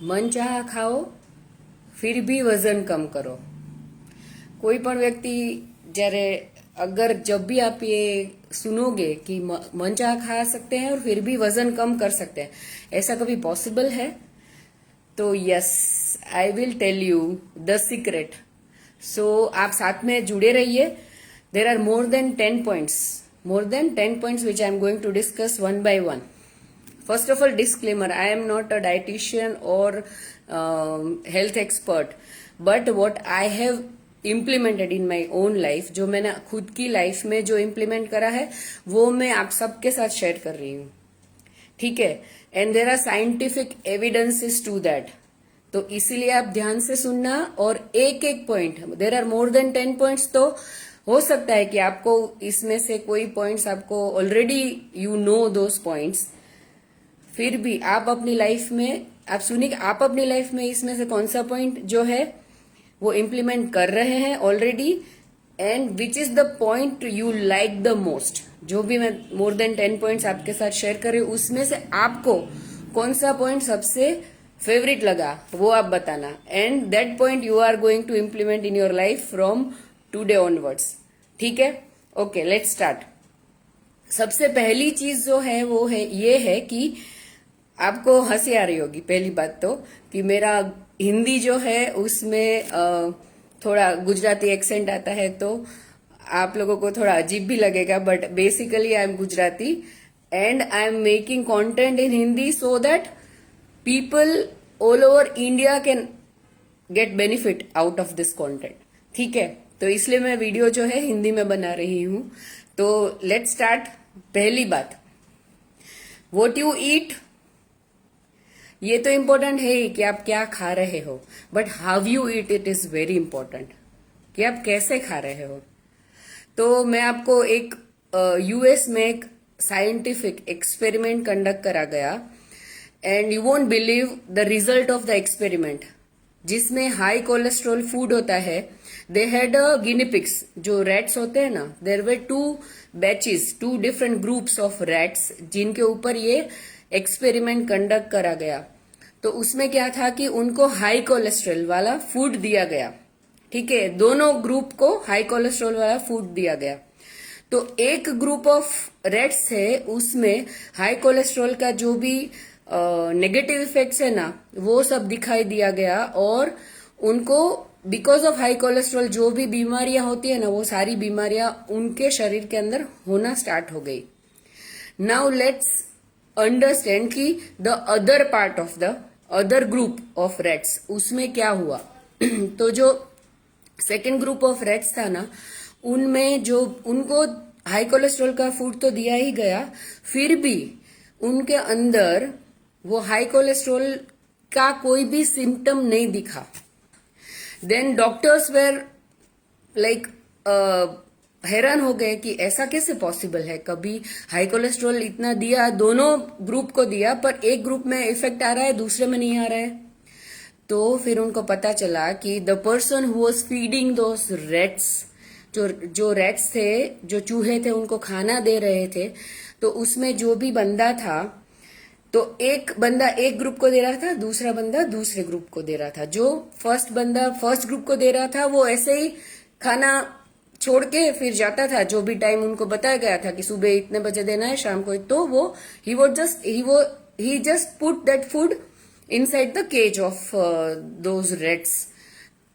मनचाहा खाओ फिर भी वजन कम करो। कोई पण व्यक्ति जયારે अगर जब भी आप ये सुनोगे कि मनचाहा खा सकते हैं और फिर भी वजन कम कर सकते हैं, ऐसा कभी पॉसिबल है? तो yes, I will tell you the secret. So आप साथ में जुड़े रहिए। There are more than 10 points which I am going to discuss one by one. First of all, disclaimer, I am not a dietitian or health expert, but what I have implemented in my own life, जो मैंने खुद की life में जो implement करा है वो मैं आप सबके साथ शेयर कर रही हूँ, ठीक है? And there are scientific evidences to that. तो इसीलिए आप ध्यान से सुनना और एक एक point, there are more than 10 points, तो हो सकता है कि आपको इसमें से कोई पॉइंट्स आपको already you know those points, फिर भी आप अपनी लाइफ में आप सुनिए आप अपनी लाइफ में इसमें से कौन सा पॉइंट जो है वो इम्प्लीमेंट कर रहे हैं already, and which is the point you like the most. जो भी मैं मोर देन 10 पॉइंट्स आपके साथ शेयर कर रही हूँ उसमें से आपको कौन सा पॉइंट सबसे फेवरेट लगा वो आप बताना, and that point you are going to implement in your life from today onwards, ठीक है? Okay, let's start. सबसे पहली चीज जो है वो है ये है कि आपको हंसी आ रही होगी पहली बात तो, कि मेरा हिंदी जो है उसमें थोड़ा गुजराती एक्सेंट आता है, तो आप लोगों को थोड़ा अजीब भी लगेगा, but basically I am Gujarati and I am making content in Hindi so that people all over India can get benefit out of this content, ठीक है? तो इसलिए मैं वीडियो जो है हिंदी में बना रही हूं। तो लेट्स स्टार्ट। पहली बात, व्हाट यू ईट, ये तो इम्पोर्टेंट है ही कि आप क्या खा रहे हो, but how you eat it is very important, कि आप कैसे खा रहे हो। तो मैं आपको एक यूएस में एक साइंटिफिक एक्सपेरिमेंट कंडक्ट करा गया, and you won't believe the result of the experiment, जिसमें हाई कोलेस्ट्रॉल फूड होता है। दे हैड गिनी पिग्स, जो रैट्स होते हैं ना, देर वे 2 batches, 2 different groups of rats, जिनके ऊपर ये एक्सपेरिमेंट कंडक्ट करा गया। तो उसमें क्या था कि उनको हाई कोलेस्ट्रॉल वाला फूड दिया गया, ठीक है? दोनों ग्रुप को हाई कोलेस्ट्रॉल वाला फूड दिया गया। तो एक ग्रुप ऑफ रेट्स है, उसमें हाई कोलेस्ट्रॉल का जो भी नेगेटिव इफेक्ट्स है ना वो सब दिखाई दिया गया, और उनको बिकॉज ऑफ हाई कोलेस्ट्रॉल जो भी बीमारियां होती है ना वो सारी बीमारियां उनके शरीर के अंदर होना स्टार्ट हो गई। नाउ लेट्स अंडरस्टैंड कि the other part of the other group of rates, उसमें क्या हुआ। तो जो सेकेंड ग्रुप ऑफ रेट्स था ना, उनमें जो उनको हाई कोलेस्ट्रॉल का फूड तो दिया ही गया, फिर भी उनके अंदर वो हाई कोलेस्ट्रॉल का कोई भी सिम्टम नहीं दिखा। देन डॉक्टर्स वेर लाइक हैरान हो गए कि ऐसा कैसे पॉसिबल है, कभी हाई कोलेस्ट्रॉल इतना दिया, दोनों ग्रुप को दिया, पर एक ग्रुप में इफेक्ट आ रहा है दूसरे में नहीं आ रहा है। तो फिर उनको पता चला कि the person who was feeding those rates, जो रेट्स थे, जो चूहे थे, उनको खाना दे रहे थे, तो उसमें जो भी बंदा था, तो एक बंदा एक ग्रुप को दे रहा था, दूसरा बंदा दूसरे ग्रुप को दे रहा था। जो फर्स्ट बंदा फर्स्ट ग्रुप को दे रहा था वो ऐसे ही खाना छोड़ के फिर जाता था, जो भी टाइम उनको बताया गया था कि सुबह इतने बजे देना है, शाम को, तो वो ही just put that food inside the cage of those rats.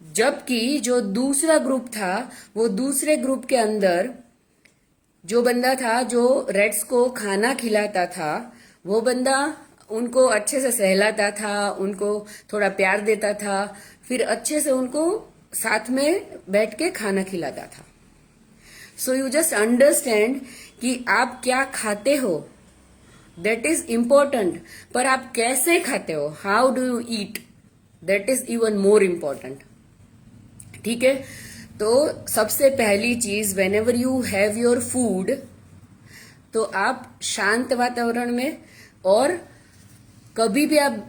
जबकि जो दूसरा ग्रुप था, वो दूसरे ग्रुप के अंदर जो बंदा था जो रेट्स को खाना खिलाता था, वो बंदा उनको अच्छे से सहलाता था, उनको थोड़ा प्यार देता था, फिर अच्छे से उनको साथ में बैठ के खाना खिलाता था। सो यू जस्ट अंडरस्टैंड कि आप क्या खाते हो, दैट इज इम्पोर्टेंट, पर आप कैसे खाते हो, how do you eat, that is even more important, ठीक है? तो सबसे पहली चीज, when ever you have your food, तो आप शांत वातावरण में, और कभी भी आप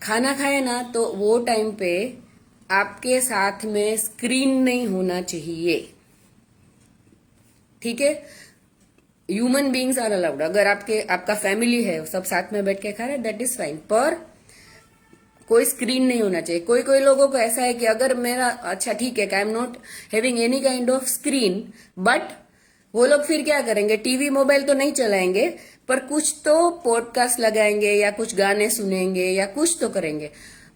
खाना खाए ना तो वो टाइम पे आपके साथ में स्क्रीन नहीं होना चाहिए, ठीक है? ह्यूमन बींग्स आर अलाउड, अगर आपका फैमिली है सब साथ में बैठ के खा रहे, दैट इज फाइन, पर कोई स्क्रीन नहीं होना चाहिए। कोई कोई लोगों को ऐसा है कि अगर मेरा अच्छा ठीक है, I am not having any kind of screen, but वो लोग फिर क्या करेंगे, टीवी मोबाइल तो नहीं चलाएंगे, पर कुछ तो पॉडकास्ट लगाएंगे या कुछ गाने सुनेंगे या कुछ तो करेंगे।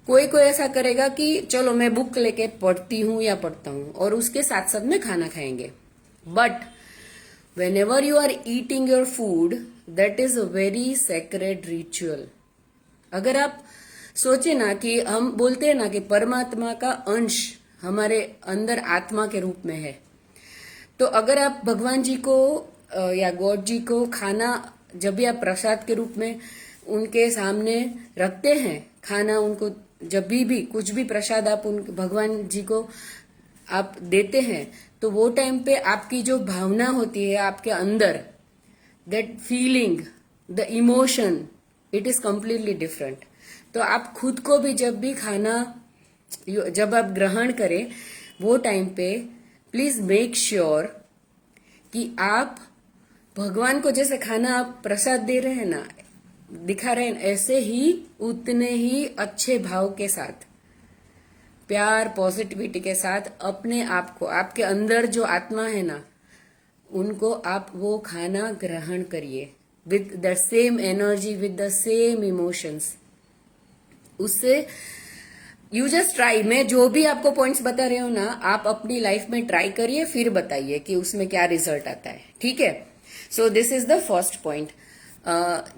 कोई कोई ऐसा करेगा कि चलो मैं बुक लेके पढ़ती हूँ या पढ़ता हूँ, और उसके साथ साथ में खाना खाएंगे। But whenever you are eating your food, that is a very sacred ritual. अगर आप सोचे ना कि हम बोलते हैं ना कि परमात्मा का अंश हमारे अंदर आत्मा के रूप में है, तो अगर आप भगवान जी को या गॉड जी को खाना जब भी आप प्रसाद के रूप में उनके सामने रखते हैं, खाना उनको जब भी कुछ भी प्रसाद आप उन भगवान जी को आप देते हैं, तो वो टाइम पे आपकी जो भावना होती है आपके अंदर, that feeling, the emotion, it is completely different. तो आप खुद को भी जब भी खाना जब आप ग्रहण करें, वो टाइम पे प्लीज मेक श्योर कि आप भगवान को जैसे खाना आप प्रसाद दे रहे हैं ना, दिखा रहे हैं, ऐसे ही उतने ही अच्छे भाव के साथ, प्यार, पॉजिटिविटी के साथ अपने आप को, आपके अंदर जो आत्मा है ना, उनको आप वो खाना ग्रहण करिए with the same energy, with the same emotions. उससे यू जस्ट ट्राई, मैं जो भी आपको पॉइंट्स बता रही हूं ना, आप अपनी लाइफ में ट्राई करिए, फिर बताइए कि उसमें क्या रिजल्ट आता है। ठीक है, so this is the first point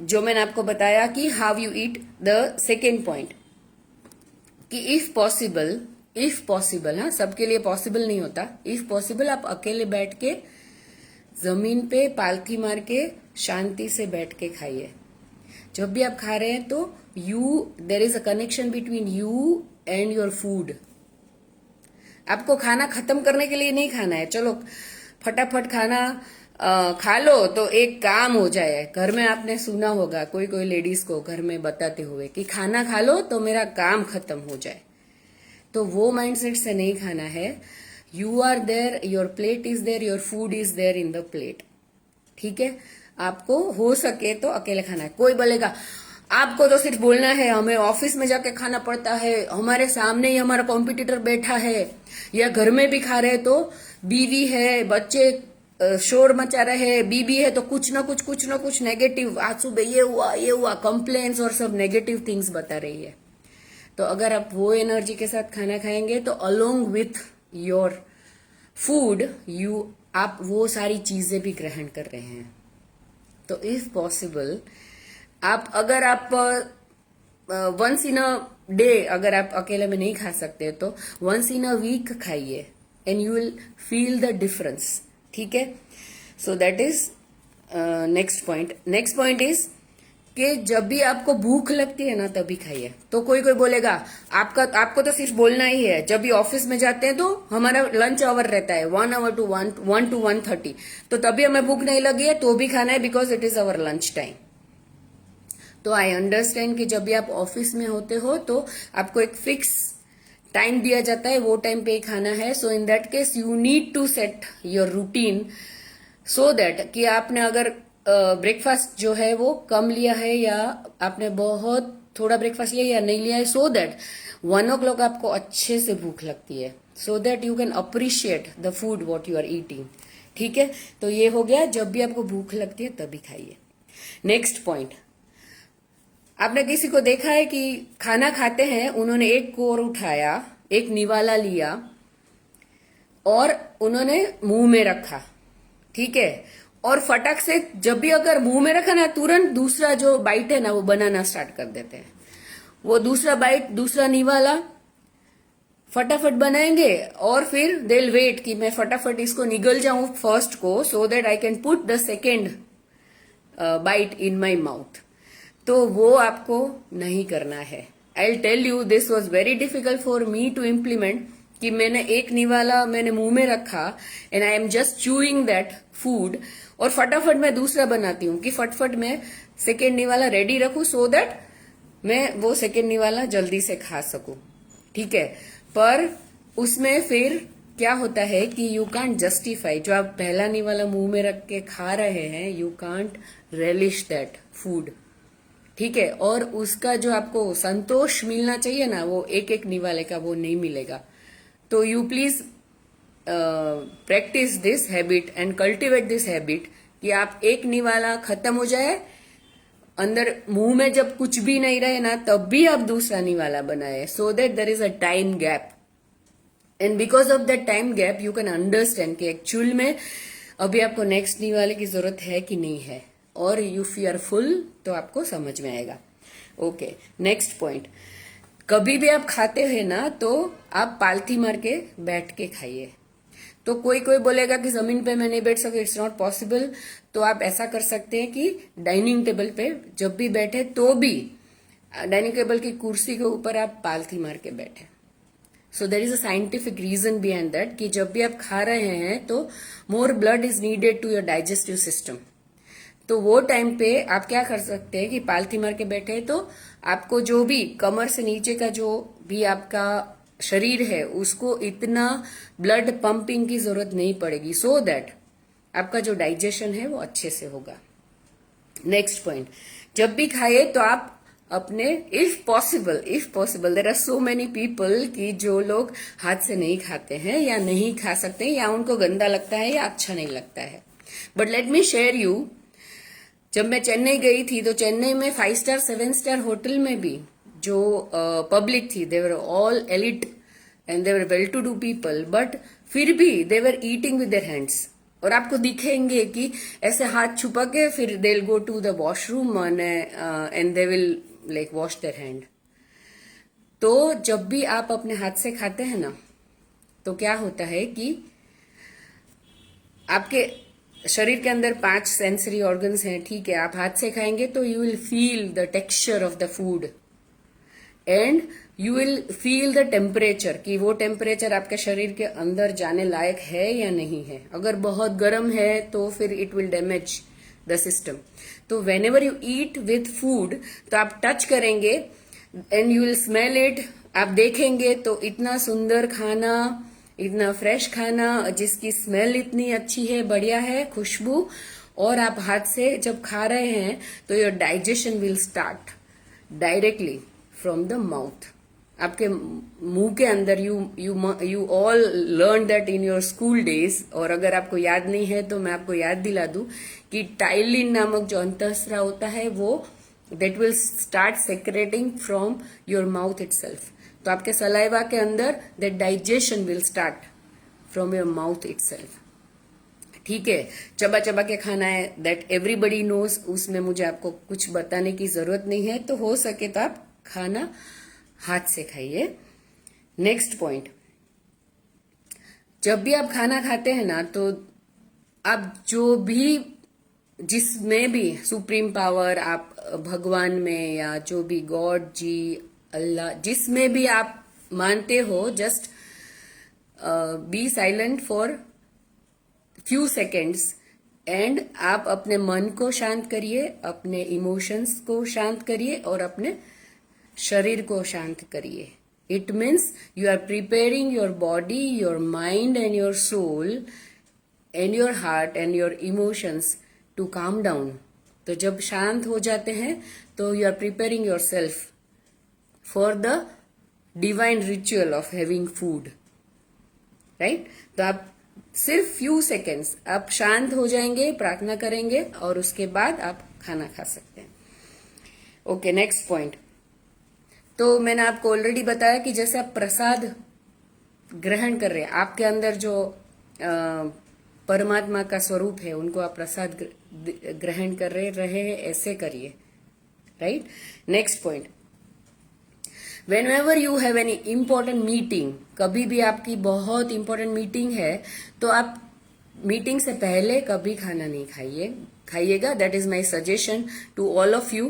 जो मैंने आपको बताया कि how you eat. The second point कि इफ पॉसिबल, हाँ सबके लिए पॉसिबल नहीं होता, इफ पॉसिबल आप अकेले बैठ के जमीन पे पालथी मार के शांति से बैठ के खाइए। जब भी आप खा रहे हैं तो there is a connection between you and your food. आपको खाना खत्म करने के लिए नहीं खाना है, चलो फटाफट खाना खा लो तो एक काम हो जाए। घर में आपने सुना होगा कोई कोई लेडीज को घर में बताते हुए कि खाना खा लो तो मेरा काम खत्म हो जाए, तो वो माइंडसेट से नहीं खाना है। You are there, your plate is there, your food is there in the plate. ठीक है, आपको हो सके तो अकेले खाना है। कोई बोलेगा आपको तो सिर्फ बोलना है, हमें ऑफिस में जाके खाना पड़ता है, हमारे सामने ही हमारा कॉम्पिटिटर बैठा है, या घर में भी खा रहे तो बीवी है, बच्चे शोर मचा रहे हैं, बीबी है तो कुछ ना कुछ नेगेटिव, आज सुबह ये हुआ कंप्लेन्स और सब नेगेटिव थिंग्स बता रही है। तो अगर आप वो एनर्जी के साथ खाना खाएंगे तो अलोंग विथ योर फूड आप वो सारी चीजें भी ग्रहण कर रहे हैं। तो इफ पॉसिबल अगर आप वंस इन अ डे, अगर आप अकेले में नहीं खा सकते तो वंस इन अ वीक खाइए and you will feel the difference. ठीक है, so that is next point is कि जब भी आपको भूख लगती है ना तभी खाइए। तो कोई बोलेगा आपको तो सिर्फ बोलना ही है, जब भी ऑफिस में जाते हैं तो हमारा लंच आवर रहता है 1 hour to 1:30, तो तभी हमें भूख नहीं लगी है तो भी खाना है because it is our lunch time. तो आई अंडरस्टैंड कि जब भी आप ऑफिस में होते हो तो आपको एक फिक्स टाइम दिया जाता है, वो टाइम पे ही खाना है। So in that case you need to set your routine so that कि आपने अगर ब्रेकफास्ट जो है वो कम लिया है या आपने बहुत थोड़ा ब्रेकफास्ट लिया या नहीं लिया है, सो दैट 1 o'clock आपको अच्छे से भूख लगती है, so that you can appreciate the food what you are eating. ठीक है, तो ये हो गया, जब भी आपको भूख लगती है तभी खाइए। नेक्स्ट पॉइंट, आपने किसी को देखा है कि खाना खाते हैं, उन्होंने एक कोर उठाया, एक निवाला लिया और उन्होंने मुंह में रखा। ठीक है, और फटाक से जब भी अगर मुंह में रखा ना, तुरंत दूसरा जो बाइट है ना वो बनाना स्टार्ट कर देते हैं। वो दूसरा बाइट, दूसरा निवाला फटाफट बनाएंगे और फिर दे विल वेट कि मैं फटाफट इसको निगल जाऊं फर्स्ट को, so that I can put the second bite in my mouth. तो वो आपको नहीं करना है। I will tell you, this was very difficult for me to implement कि मैंने एक निवाला मैंने मुंह में रखा and I am just chewing that food, और फटाफट मैं दूसरा बनाती हूँ कि फटफट मैं सेकेंड निवाला रेडी रखूं सो दैट मैं वो सेकेंड निवाला जल्दी से खा सकूं। ठीक है, पर उसमें फिर क्या होता है कि यू कांट जस्टिफाई, जो आप पहला निवाला मुंह में रख के खा रहे हैं, you can't relish that food. ठीक है, और उसका जो आपको संतोष मिलना चाहिए ना, वो एक एक निवाले का वो नहीं मिलेगा। तो you please practice this habit and cultivate this habit कि आप एक निवाला खत्म हो जाए, अंदर मुंह में जब कुछ भी नहीं रहे ना, तब भी आप दूसरा निवाला बनाए, so that there is a time gap. And because of that time gap you can understand कि एक्चुअल में अभी आपको नेक्स्ट निवाले की जरूरत है कि नहीं है, और इफ यू आर फुल तो आपको समझ में आएगा। ओके, नेक्स्ट पॉइंट, कभी भी आप खाते हैं ना तो आप पालथी मार के बैठ के खाइए। तो कोई कोई बोलेगा कि जमीन पे मैं नहीं बैठ सकता, इट्स नॉट पॉसिबल। तो आप ऐसा कर सकते हैं कि डाइनिंग टेबल पे जब भी बैठे तो भी डाइनिंग टेबल की कुर्सी के ऊपर आप पालथी मार के बैठे। So there is a scientific reason behind that कि जब भी आप खा रहे हैं तो more blood is needed to your digestive system. तो वो टाइम पे आप क्या कर सकते हैं कि पालथी मार के बैठे तो आपको जो भी कमर से नीचे का जो भी आपका शरीर है उसको इतना ब्लड पंपिंग की जरूरत नहीं पड़ेगी, सो दैट आपका जो डाइजेशन है वो अच्छे से होगा। नेक्स्ट पॉइंट, जब भी खाए तो आप अपने if possible there are so many people कि जो लोग हाथ से नहीं खाते हैं या नहीं खा सकते या उनको गंदा लगता है या अच्छा नहीं लगता है। But let me share you, जब मैं चेन्नई गई थी तो चेन्नई में 5 स्टार 7 स्टार होटल में भी जो पब्लिक थी, they were all elite and they were well to do people, but फिर भी they were eating with their hands. और आपको दिखेंगे कि ऐसे हाथ छुपा के फिर they will go to the washroom and they will like wash their hand. तो जब भी आप अपने हाथ से खाते हैं ना, तो क्या होता है कि आपके शरीर के अंदर 5 सेंसरी ऑर्गन्स हैं, ठीक है। आप हाथ से खाएंगे तो you will feel the texture of the food and you will feel the temperature कि वो टेम्परेचर आपके शरीर के अंदर जाने लायक है या नहीं है। अगर बहुत गर्म है तो फिर it will damage the system. तो whenever you eat with food तो आप टच करेंगे and you will smell it. आप देखेंगे तो इतना सुंदर खाना, इतना फ्रेश खाना जिसकी स्मेल इतनी अच्छी है, बढ़िया है, खुशबू, और आप हाथ से जब खा रहे हैं तो your digestion will start directly from the mouth. आपके मुंह के अंदर you all learn that in your school days, और अगर आपको याद नहीं है तो मैं आपको याद दिला दूं कि टाइलिन नामक जो अंतःस्राव होता है वो that will start secreting from your mouth itself. तो आपके सलाइवा के अंदर that digestion will start from your mouth itself, ठीक है। चबा चबा के खाना है, दैट एवरीबडी नोज, उसमें मुझे आपको कुछ बताने की जरूरत नहीं है। तो हो सके तो आप खाना हाथ से खाइए। नेक्स्ट पॉइंट, जब भी आप खाना खाते हैं ना तो आप जो भी जिसमें भी सुप्रीम पावर, आप भगवान में या जो भी गॉड जी, अल्लाह, जिसमें भी आप मानते हो, just be silent for few seconds and आप अपने मन को शांत करिए, अपने इमोशंस को शांत करिए और अपने शरीर को शांत करिए। It means you are preparing your body, your mind and your soul and your heart and your emotions to calm down. तो जब शांत हो जाते हैं तो you are preparing yourself for the divine ritual of having food, right. तो आप सिर्फ फ्यू सेकेंड्स आप शांत हो जाएंगे, प्रार्थना करेंगे और उसके बाद आप खाना खा सकते हैं। ओके, नेक्स्ट पॉइंट, तो मैंने आपको ऑलरेडी बताया कि जैसे आप प्रसाद ग्रहण कर रहे हैं, आपके अंदर जो परमात्मा का स्वरूप है उनको आप प्रसाद ग्रहण कर रहे हैं, ऐसे करिए, right. Next point, whenever you have any important meeting, कभी भी आपकी बहुत इंपॉर्टेंट मीटिंग है तो आप मीटिंग से पहले कभी खाना नहीं खाइएगा। That is my suggestion to all of you,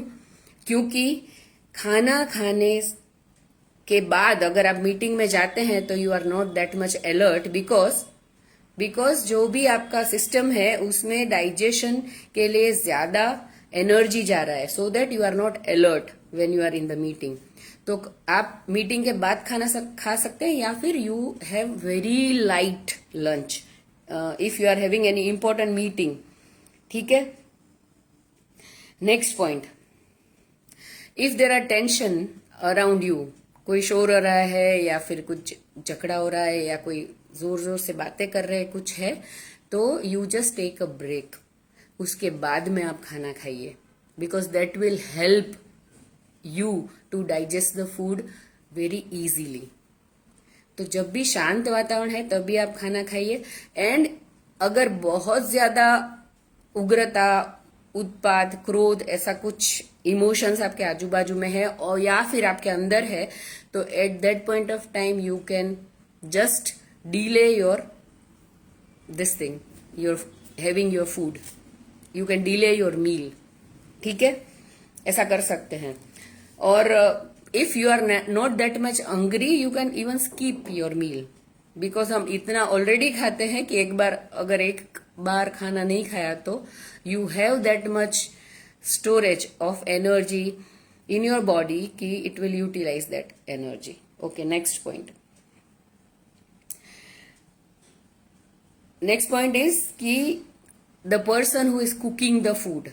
क्योंकि खाना खाने के बाद अगर आप मीटिंग में जाते हैं तो you are not that much alert, because जो भी आपका सिस्टम है उसमें डाइजेशन के लिए ज्यादा एनर्जी जा रहा है, so that you are not alert when you are in the meeting. तो आप मीटिंग के बाद खाना खा सकते हैं या फिर you have very light lunch if you are having any important meeting, ठीक है। Next point, if there are tension around you, कोई शोर हो रहा है या फिर कुछ झगड़ा हो रहा है या कोई जोर जोर से बातें कर रहे हैं, कुछ है, तो you just take a break, उसके बाद में आप खाना खाइए, because that will help you to digest the food very easily. तो जब भी शांत वातावरण है तभी आप खाना खाइए। एंड अगर बहुत ज्यादा उग्रता, उत्पात, क्रोध, ऐसा कुछ इमोशंस आपके आजू बाजू में है और या फिर आपके अंदर है, तो at that point of time you can just delay your this thing, your having your food, you can delay your meal. ठीक है, ऐसा कर सकते हैं। और if you are not that much hungry, you can even skip your meal, because हम इतना already खाते हैं कि अगर एक बार खाना नहीं खाया तो you have that much storage of energy in your body कि it will utilise that energy. Okay, next point. Next point is कि the person who is cooking the food,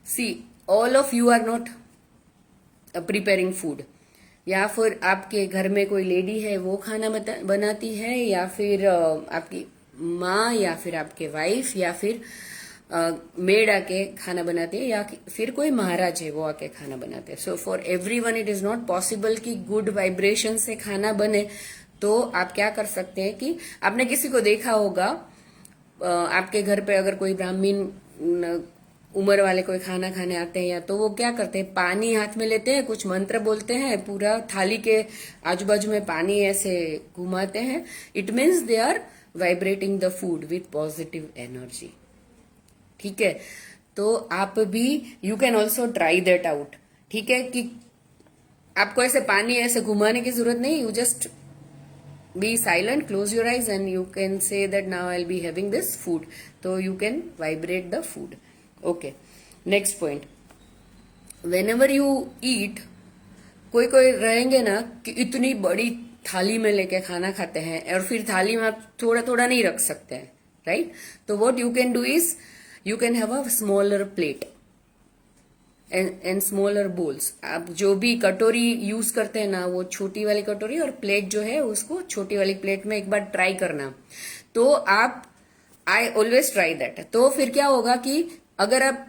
see all of you are not preparing food, या फिर आपके घर में कोई lady है वो खाना बनाती है, या फिर आपकी माँ, या फिर आपके वाइफ, या फिर मेड आके खाना बनाती है, या फिर कोई महाराज है वो आके खाना बनाते हैं। So for everyone it is not possible कि गुड वाइब्रेशन से खाना बने। तो आप क्या कर सकते हैं कि आपने किसी को देखा होगा, आपके घर पे अगर कोई ब्राह्मण उम्र वाले कोई खाना खाने आते हैं, या तो वो क्या करते हैं, पानी हाथ में लेते हैं, कुछ मंत्र बोलते हैं, पूरा थाली के आजू बाजू में पानी ऐसे घुमाते हैं। It means they are vibrating the food with positive energy. ठीक है, तो आप भी you can also try that out. ठीक है, कि आपको ऐसे पानी ऐसे घुमाने की जरूरत नहीं, you just be silent, close your eyes and you can say that now I will be having this food, तो you can vibrate the food. Okay, next point, whenever you eat, कोई कोई रहेंगे ना कि इतनी बड़ी थाली में लेके खाना खाते हैं और फिर थाली में आप थोड़ा थोड़ा नहीं रख सकते हैं, राइट? तो what you can do is you can have a smaller plate and smaller bowls. आप जो भी कटोरी यूज करते हैं ना, वो छोटी वाली कटोरी और प्लेट जो है उसको छोटी वाली प्लेट में एक बार ट्राई करना। तो आप आई ऑलवेज ट्राई दैट। तो फिर क्या होगा कि अगर आप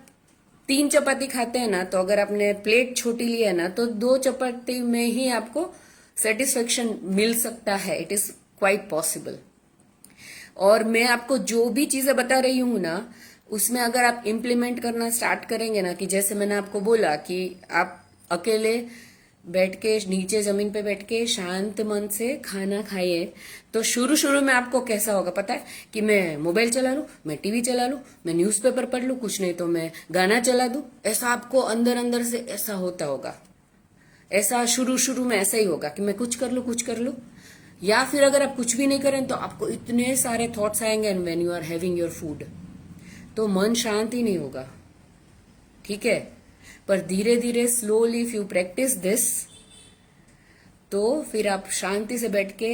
3 चपाती खाते हैं ना, तो अगर आपने प्लेट छोटी ली है ना, तो 2 चपाती में ही आपको सेटिस्फेक्शन मिल सकता है। It is quite possible. और मैं आपको जो भी चीजें बता रही हूं ना, उसमें अगर आप इम्प्लीमेंट करना स्टार्ट करेंगे ना, कि जैसे मैंने आपको बोला कि आप अकेले बैठ के नीचे जमीन पे बैठ के शांत मन से खाना खाइए, तो शुरू शुरू में आपको कैसा होगा पता है, कि मैं मोबाइल चला लूं, मैं टीवी चला लूं, मैं न्यूज़पेपर पढ़ लूं, कुछ नहीं तो मैं गाना चला दूं। ऐसा आपको अंदर अंदर से ऐसा होता होगा। ऐसा शुरू शुरू में ऐसा ही होगा कि मैं कुछ कर लूं। या फिर अगर आप कुछ भी नहीं करें तो आपको इतने सारे थॉट्स आएंगे and when you are having your food, तो मन शांत ही नहीं होगा। ठीक है, पर धीरे धीरे slowly if you practice this, तो फिर आप शांति से बैठ के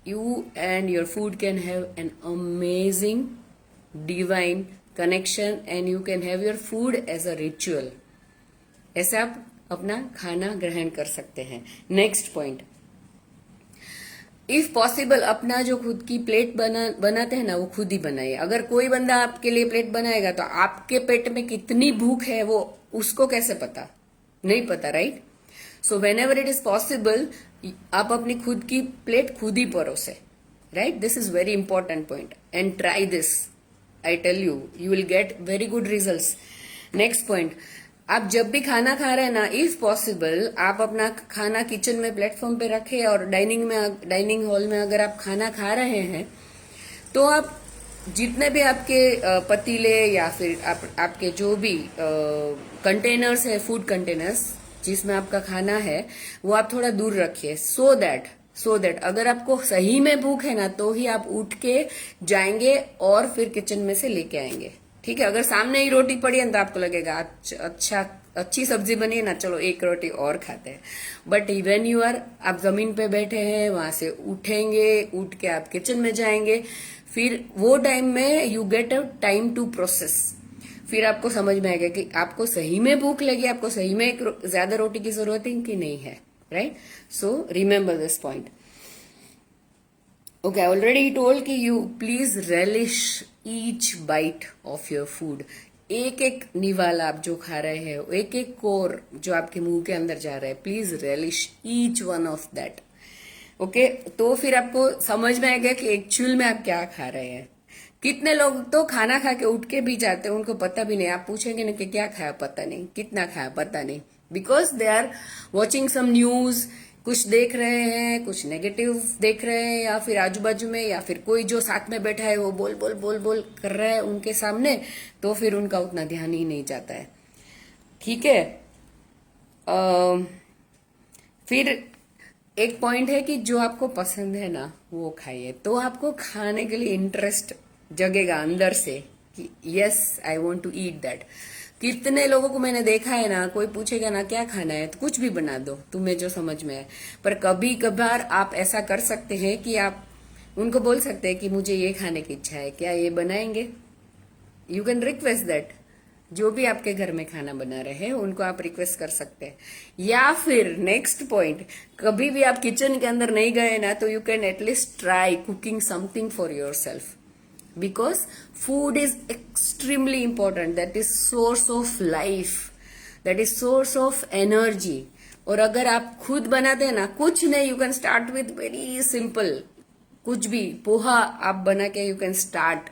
you and your food can have an amazing divine connection and you can have your food as a ritual. ऐसे आप अपना खाना ग्रहण कर सकते हैं। नेक्स्ट पॉइंट, इफ पॉसिबल अपना जो खुद की प्लेट बनाते हैं ना, वो खुद ही बनाइए। अगर कोई बंदा आपके लिए प्लेट बनाएगा तो आपके पेट में कितनी भूख है वो उसको कैसे पता, नहीं पता, right? So whenever it is possible, आप अपनी खुद की प्लेट खुद ही परोसे, right? This is very important point and try this. I tell you, you will get very good results. Next point, आप जब भी खाना खा रहे हैं ना, इफ पॉसिबल आप अपना खाना किचन में प्लेटफॉर्म पे रखें, और डाइनिंग हॉल में अगर आप खाना खा रहे हैं तो आप जितने भी आपके पतीले या फिर आपके जो भी कंटेनर्स है, फूड कंटेनर्स जिसमें आपका खाना है, वो आप थोड़ा दूर रखिए। सो दैट अगर आपको सही में भूख है ना, तो ही आप उठ के जाएंगे और फिर किचन में से लेके आएंगे। ठीक है, अगर सामने ही रोटी पड़ी है तो आपको लगेगा अच्छा अच्छी सब्जी बनी है ना, चलो एक रोटी और खाते हैं। बट वेन यू आर, आप जमीन पे बैठे हैं, वहां से उठेंगे, उठ के आप किचन में जाएंगे, फिर वो टाइम में you get a time to process. फिर आपको समझ में आएगा कि आपको सही में भूख लगी, आपको सही में एक ज्यादा रोटी की जरूरत है कि नहीं है, right? So remember this point. Okay, I already told कि you please relish each bite of your food. एक एक निवाला आप जो खा रहे हैं, एक एक कोर जो आपके मुंह के अंदर जा रहा है, please relish each one of that. Okay, तो फिर आपको समझ में आएगा कि एक्चुअल में आप क्या खा रहे हैं. कितने लोग तो खाना खा के उठ के भी जाते हैं, उनको पता भी नहीं. आप पूछेंगे ना कि क्या खाया, पता नहीं. कितना खाया, पता नहीं. Because they are watching some news, कुछ देख रहे हैं, कुछ नेगेटिव देख रहे हैं, या फिर आजू बाजू में, या फिर कोई जो साथ में बैठा है वो बोल बोल बोल बोल कर रहा है उनके सामने, तो फिर उनका उतना ध्यान ही नहीं जाता है. ठीक है. फिर एक पॉइंट है कि जो आपको पसंद है ना वो खाइए, तो आपको खाने के लिए इंटरेस्ट जगेगा अंदर से कि yes I want to eat that. कितने लोगों को मैंने देखा है ना, कोई पूछेगा ना क्या खाना है तो कुछ भी बना दो तुम्हें जो समझ में आए. पर कभी कभार आप ऐसा कर सकते हैं कि आप उनको बोल सकते हैं कि मुझे ये खाने की इच्छा है, क्या ये बनाएंगे? You can request that. जो भी आपके घर में खाना बना रहे हैं उनको आप रिक्वेस्ट कर सकते हैं. या फिर नेक्स्ट पॉइंट, कभी भी आप किचन के अंदर नहीं गए ना तो you can at least try cooking something for your self. Because food is extremely important. That is source of life. That is source of energy. और अगर आप खुद बनाते हैं ना, कुछ नहीं, you can start with very simple. कुछ भी पोहा आप बना के यू कैन स्टार्ट.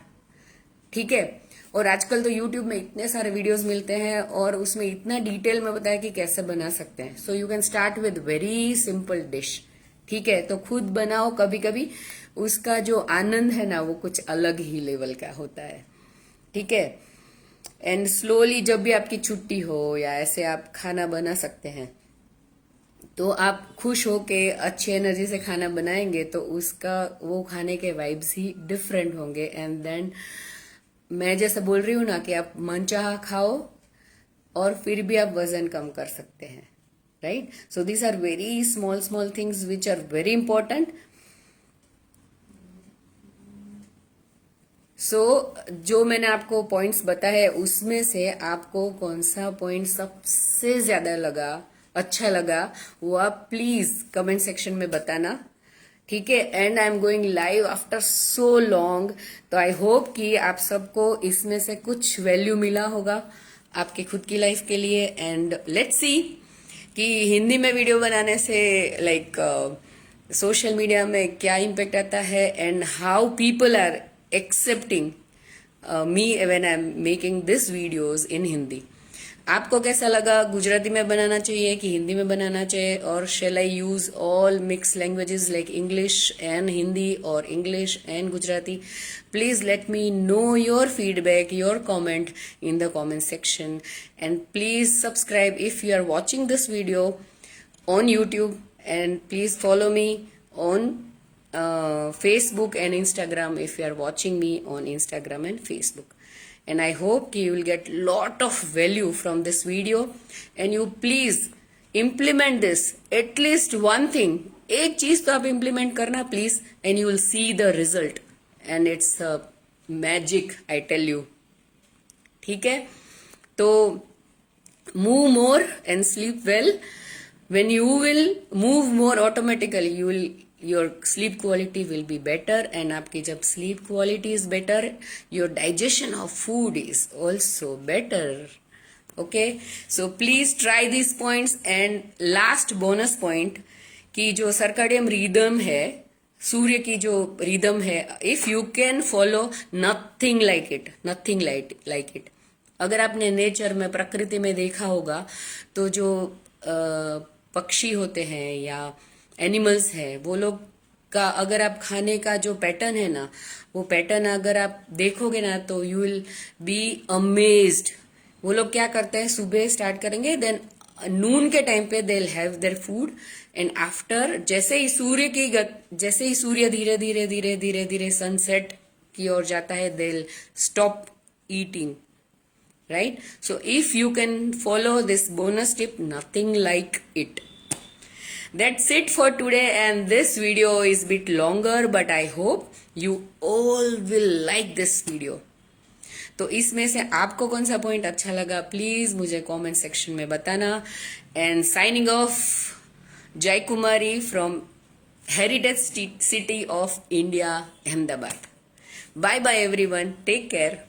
ठीक है. और आजकल तो YouTube में इतने सारे वीडियोस मिलते हैं और उसमें इतना डिटेल में बताया कि कैसे बना सकते हैं. So you can start with very simple dish. ठीक है. तो खुद बनाओ. कभी कभी उसका जो आनंद है ना वो कुछ अलग ही लेवल का होता है. ठीक है. एंड स्लोली जब भी आपकी छुट्टी हो या ऐसे आप खाना बना सकते हैं, तो आप खुश होके अच्छी एनर्जी से खाना बनाएंगे तो उसका वो खाने के वाइब्स ही डिफरेंट होंगे. एंड देन मैं जैसे बोल रही हूँ ना कि आप मनचाहा खाओ और फिर भी आप वजन कम कर सकते हैं. Right. So these are very small small things which are very important. So जो मैंने आपको पॉइंट्स बताए उसमें से आपको कौन सा पॉइंट सबसे ज्यादा लगा, अच्छा लगा, वो आप प्लीज कमेंट सेक्शन में बताना. ठीक है. And I am going live after so long. तो आई होप कि आप सबको इसमें से कुछ वैल्यू मिला होगा आपके खुद की लाइफ के लिए. एंड लेट्स सी कि हिंदी में वीडियो बनाने से लाइक सोशल मीडिया में क्या इम्पेक्ट आता है and how people are accepting me when I'm making this videos in Hindi. आपको कैसा लगा? गुजराती में बनाना चाहिए कि हिंदी में बनाना चाहिए? और shall I use all mixed languages like English and Hindi or English and Gujarati? Please let me know your feedback, your comment in the comment section. And please subscribe if you are watching this video on YouTube. And please follow me on Facebook and Instagram if you are watching me on Instagram and Facebook. And I hope you will get lot of value from this video. And you please implement this. At least one thing. एक चीज तो आप implement करना please, and you will see the result. And it's magic, I tell you. ठीक है. तो move more and sleep well. When you will move more, automatically your sleep quality will be better. And आपकी जब sleep quality is better, your digestion of food is also better. Okay, so please try these points. And last bonus point कि जो सर्काडियम rhythm है, सूर्य की जो rhythm है, if you can follow, nothing like it, nothing like it. अगर आपने nature में, प्रकृति में देखा होगा तो जो पक्षी होते हैं या एनिमल्स है, वो लोग का अगर आप खाने का जो पैटर्न है ना, वो पैटर्न अगर आप देखोगे ना तो यू विल बी अमेज्ड. वो लोग क्या करते हैं, सुबह स्टार्ट करेंगे, देन नून के टाइम पे they will have their food. And after जैसे ही सूर्य धीरे धीरे धीरे धीरे धीरे सनसेट की ओर जाता है, they will stop eating. Right? So if you can follow this bonus tip, nothing like it. That's it for today, and this video is bit longer, but I hope you all will like this video. तो इसमें से आपको कौन सा point अच्छा लगा please मुझे comment section में बताना। And signing off, Jay Kumari from heritage city of India, Ahmedabad. Bye bye everyone, take care.